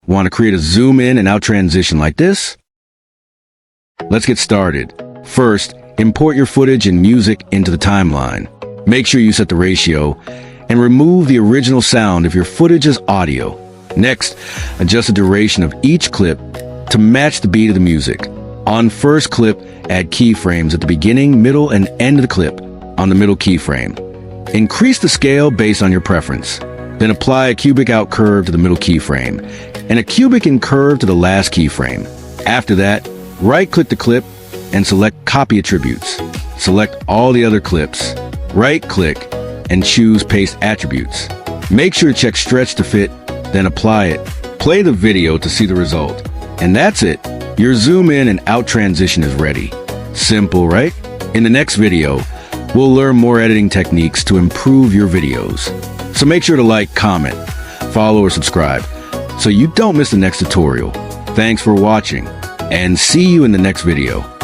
Want to create a zoom in and out transition like this? Let's get started. First, import your footage and music into the timeline. Make sure you set the ratio and remove the original sound if your footage is audio. Next, adjust the duration of each clip to match the beat of the music. On first clip, add keyframes at the beginning, middle, and end of the clip on the middle keyframe. Increase the scale based on your preference. Then apply a cubic out curve to the middle keyframe and a cubic in curve to the last keyframe. After that, right-click the clip and select Copy Attributes. Select all the other clips. Right-click and choose Paste Attributes. Make sure to check Stretch to Fit, then apply it. Play the video to see the result. And that's it. Your zoom in and out transition is ready. Simple, right? In the next video, we'll learn more editing techniques to improve your videos. So make sure to like, comment, follow, or subscribe so you don't miss the next tutorial. Thanks for watching, and see you in the next video.